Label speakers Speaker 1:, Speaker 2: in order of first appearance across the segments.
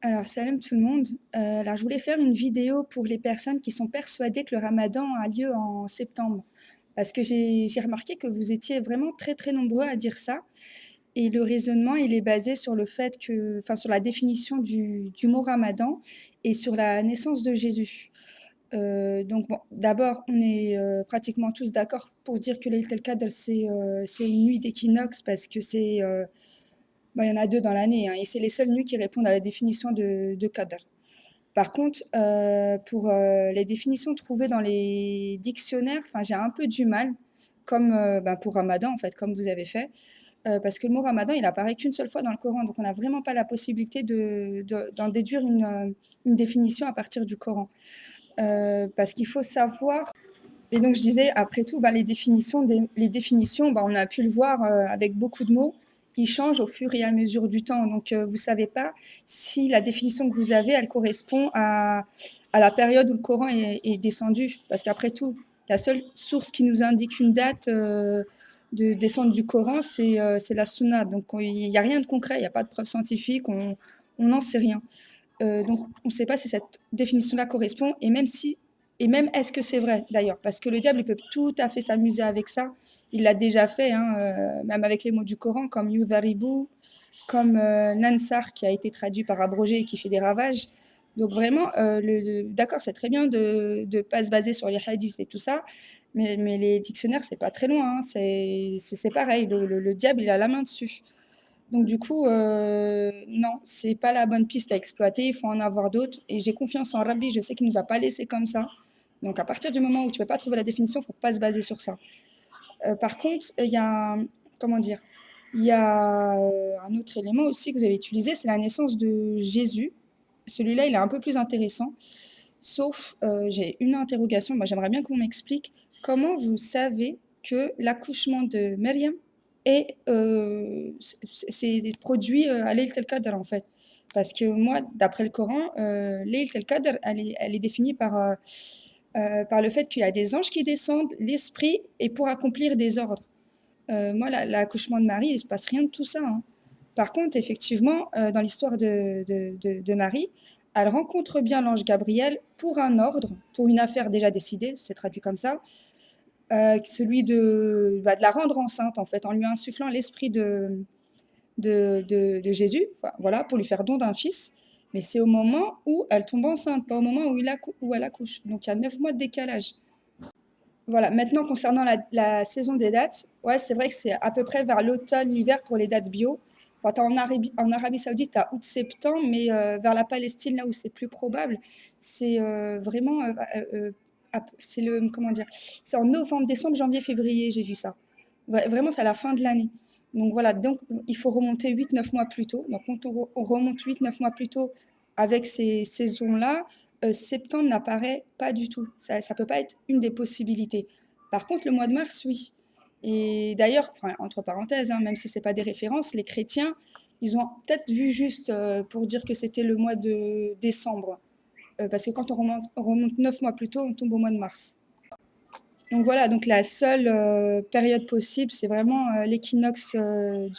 Speaker 1: Alors, salam tout le monde. Alors, je voulais faire une vidéo pour les personnes qui sont persuadées que le ramadan a lieu en septembre. Parce que j'ai remarqué que vous étiez vraiment très très nombreux à dire ça. Et le raisonnement, il est basé sur le fait que, enfin, sur la définition du mot ramadan et sur la naissance de Jésus. Donc, bon, d'abord, on est pratiquement tous d'accord pour dire que Layl el-Qadr, c'est une nuit d'équinoxe parce que il y en a deux dans l'année, hein, et c'est les seules nuits qui répondent à la définition de Qadr. Par contre, pour les définitions trouvées dans les dictionnaires, enfin, j'ai un peu du mal, comme pour Ramadan, en fait, comme vous avez fait, parce que le mot Ramadan, il apparaît qu'une seule fois dans le Coran, donc on n'a vraiment pas la possibilité d'en déduire une définition à partir du Coran. Parce qu'il faut savoir, et donc je disais, après tout, les définitions, on a pu le voir avec beaucoup de mots, ils changent au fur et à mesure du temps. Donc vous ne savez pas si la définition que vous avez, elle correspond à la période où le Coran est descendu. Parce qu'après tout, la seule source qui nous indique une date de descente du Coran, c'est la Sunna. Donc il n'y a rien de concret, il n'y a pas de preuve scientifique, on n'en sait rien. Donc, on ne sait pas si cette définition-là correspond, et même est-ce que c'est vrai d'ailleurs, parce que le diable, il peut tout à fait s'amuser avec ça. Il l'a déjà fait, hein, même avec les mots du Coran, comme Yudharibu, comme Nansar, qui a été traduit par abrogé et qui fait des ravages. Donc vraiment, d'accord, c'est très bien de ne pas se baser sur les hadiths et tout ça, mais les dictionnaires, c'est pas très loin, hein, c'est pareil, le diable, il a la main dessus. Donc du coup, non, c'est pas la bonne piste à exploiter, il faut en avoir d'autres. Et j'ai confiance en Rabbi, je sais qu'il nous a pas laissé comme ça. Donc à partir du moment où tu peux pas trouver la définition, faut pas se baser sur ça. Par contre, il y a, comment dire, il y a un autre élément aussi que vous avez utilisé, c'est la naissance de Jésus. Celui-là, il est un peu plus intéressant. Sauf, j'ai une interrogation, moi j'aimerais bien qu'on m'explique comment vous savez que l'accouchement de Myriam c'est produit à Layl el-Qadr en fait. Parce que moi, d'après le Coran, Layl el-Qadr, elle est définie par le fait qu'il y a des anges qui descendent, l'esprit, et pour accomplir des ordres. Moi, l'accouchement de Marie, il ne se passe rien de tout ça, hein. Par contre, effectivement, dans l'histoire de Marie, elle rencontre bien l'ange Gabriel pour un ordre, pour une affaire déjà décidée, c'est traduit comme ça, celui de la rendre enceinte, en fait, en lui insufflant l'esprit de Jésus, enfin, voilà, pour lui faire don d'un fils. Mais c'est au moment où elle tombe enceinte, pas au moment où elle accouche. Donc il y a 9 mois de décalage. Voilà, maintenant concernant la saison des dates, ouais, c'est vrai que c'est à peu près vers l'automne, l'hiver pour les dates bio. Enfin, en Arabie Saoudite, tu as août-septembre, mais vers la Palestine, là où c'est plus probable, c'est vraiment, c'est comment dire, c'est en novembre, décembre, janvier, février, j'ai vu ça. Vraiment, c'est à la fin de l'année. Donc voilà, donc il faut remonter 8-9 mois plus tôt. Donc quand on remonte 8-9 mois plus tôt avec ces saisons-là, septembre n'apparaît pas du tout. Ça ne peut pas être une des possibilités. Par contre, le mois de mars, oui. Et d'ailleurs, enfin, entre parenthèses, hein, même si ce n'est pas des références, les chrétiens, ils ont peut-être vu juste pour dire que c'était le mois de décembre. Parce que quand on remonte 9 mois plus tôt, on tombe au mois de mars. Donc voilà, donc la seule période possible, c'est vraiment l'équinoxe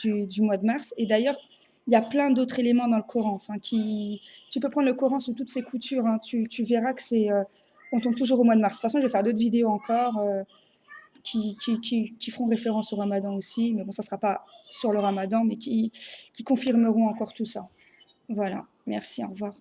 Speaker 1: du mois de mars. Et d'ailleurs, il y a plein d'autres éléments dans le Coran. Enfin, tu peux prendre le Coran sous toutes ses coutures, hein. Tu verras que on tombe toujours au mois de mars. De toute façon, je vais faire d'autres vidéos encore qui feront référence au Ramadan aussi. Mais bon, ça ne sera pas sur le Ramadan, mais qui confirmeront encore tout ça. Voilà, merci, au revoir.